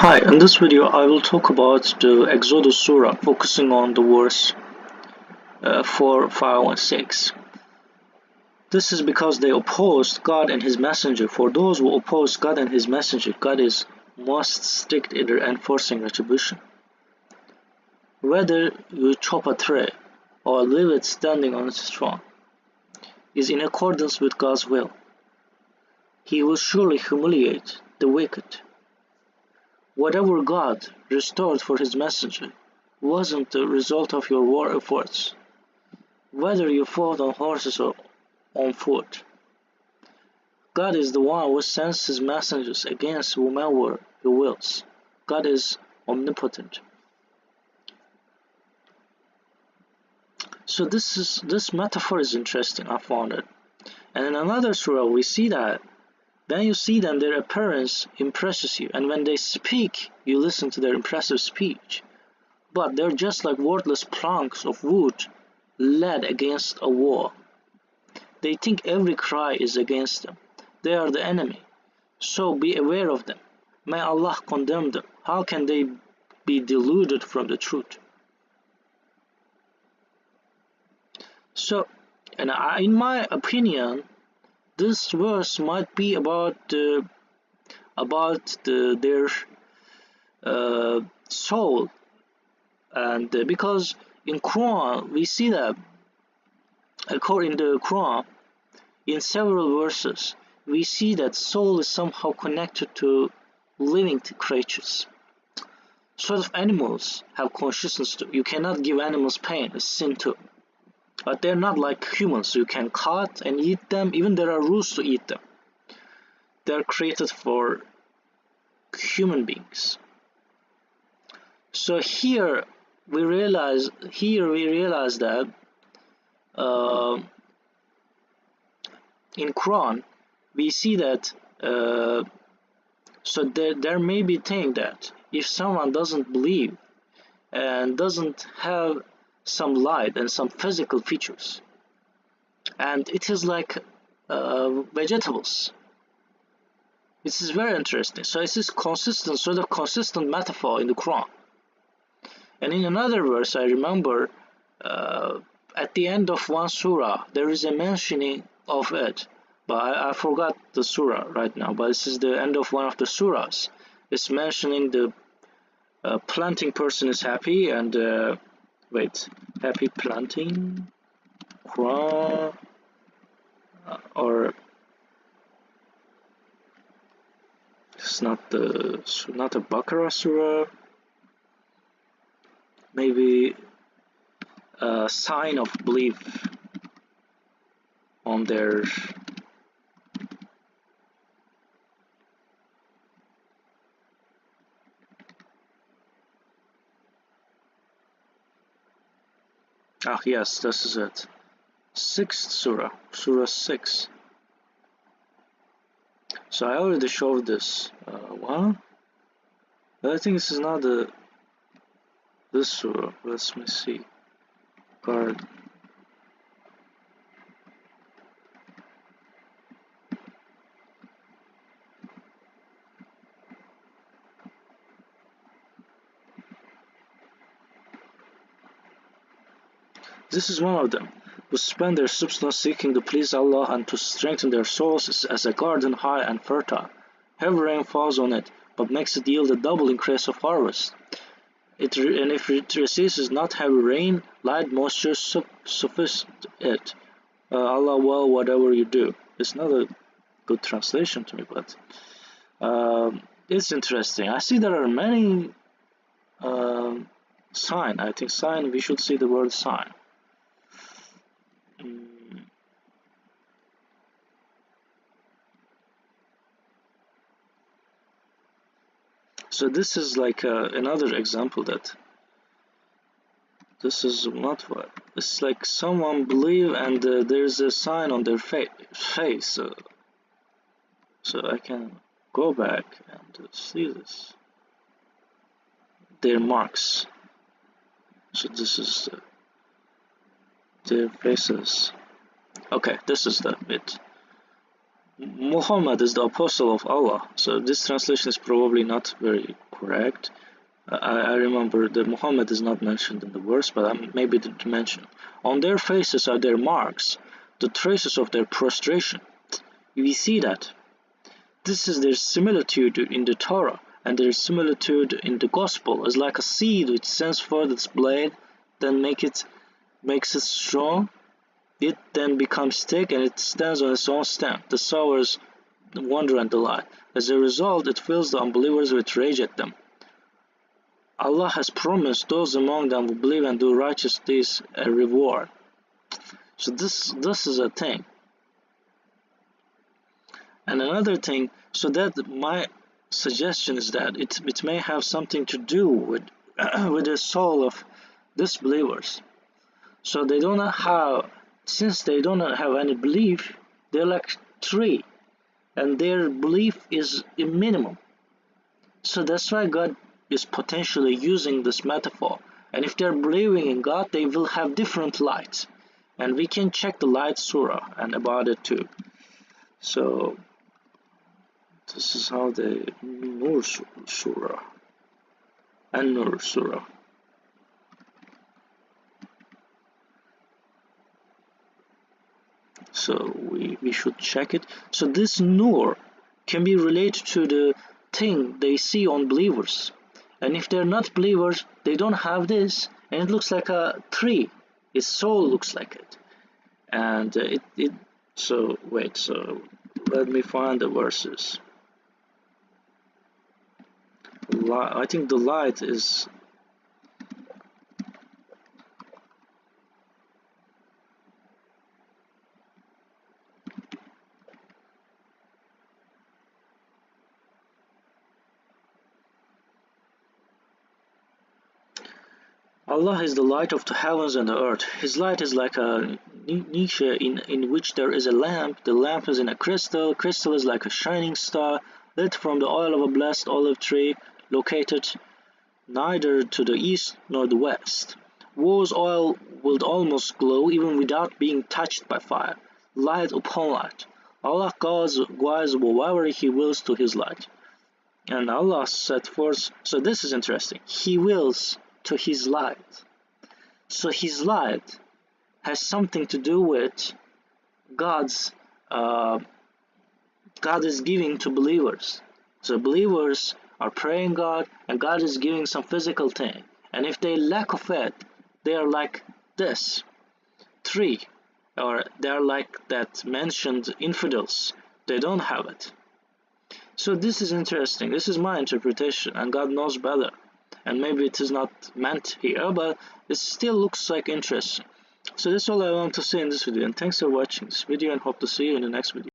Hi, in this video I will talk about the Exodus Surah, focusing on the verse 4, 5, and 6. This is because they opposed God and His Messenger. For those who oppose God and His Messenger, God is most strict in enforcing retribution. Whether you chop a tree or leave it standing on its throne is in accordance with God's will. He will surely humiliate the wicked. Whatever God restored for His Messenger wasn't the result of your war efforts, whether you fought on horses or on foot. God is the one who sends His messengers against whomever He wills. God is omnipotent. So this metaphor is interesting, I found it. And in another surah we see that when you see them, their appearance impresses you, and when they speak, you listen to their impressive speech. But they're just like worthless planks of wood led against a wall. They think every cry is against them. They are the enemy. So be aware of them. May Allah condemn them. How can they be deluded from the truth? So, in my opinion, this verse might be about their soul, and because in Quran we see that, according to the Quran, in several verses we see that soul is somehow connected to living creatures. Sort of animals have consciousness too. You cannot give animals pain, it's sin too. But they're not like humans. You can cut and eat them. Even there are rules to eat them. They're created for human beings. So here we realize that in Quran we see that so there may be thing that if someone doesn't believe and doesn't have some light and some physical features, and it is like vegetables. This is very interesting. So it's this sort of consistent metaphor in the Quran. And in another verse, I remember at the end of one surah, there is a mentioning of it, but I forgot the surah right now. But this is the end of one of the surahs. It's mentioning the planting person is happy, and happy planting, Quran, or it's not a Baqarah surah. Maybe a sign of belief on their yes, this is it. 6th surah, surah 6. So I already showed this one, but I think this is not this surah. Let me see. Guard. This is one of them, who spend their substance seeking to please Allah and to strengthen their souls as a garden high and fertile. Heavy rain falls on it, but makes it yield a double increase of harvest. And if it receives not heavy rain, light moisture suffices it. Allah will whatever you do. It's not a good translation to me, but it's interesting. I see there are many sign. I think sign, we should see the word sign. So this is like another example that this is not what it's like. Someone believe and there's a sign on their face. So I can go back and see this. Their marks. So this is their faces. Okay, this is the bit. Muhammad is the apostle of Allah, so this translation is probably not very correct. I remember that Muhammad is not mentioned in the verse, but maybe the mention. On their faces are their marks, the traces of their prostration. We see that. This is their similitude in the Torah, and their similitude in the Gospel is like a seed which sends forth its blade, then makes it strong. It then becomes thick and it stands on its own stem. The sowers wonder and delight. As a result, it fills the unbelievers with rage at them. Allah has promised those among them who believe and do righteous deeds a reward. So this is a thing. And another thing, so that my suggestion is that it may have something to do with with the soul of disbelievers. So they don't have, since they don't have any belief, they're like tree, and their belief is a minimum. So that's why God is potentially using this metaphor. And if they're believing in God, they will have different lights. And we can check the light surah and about it too. So this is how the Nur surah and Nur surah. So we should check it. So this Nur can be related to the thing they see on believers. And if they're not believers, they don't have this, and it looks like a tree. Its soul looks like it. And so let me find the verses. I think the light is Allah is the light of the heavens and the earth. His light is like a niche in which there is a lamp. The lamp is in a crystal. Crystal is like a shining star lit from the oil of a blessed olive tree, located neither to the east nor the west. Whose oil will almost glow even without being touched by fire. Light upon light. Allah guides whoever He wills to His light. And Allah set forth, so this is interesting, He wills to His light. So His light has something to do with God is giving to believers. So believers are praying God, and God is giving some physical thing. And if they lack of it, they are like this tree, or they are like that mentioned infidels. They don't have it. So this is interesting. This is my interpretation, and God knows better. And maybe it is not meant here, but it still looks like interesting. So that's all I want to say in this video, and thanks for watching this video, and hope to see you in the next video.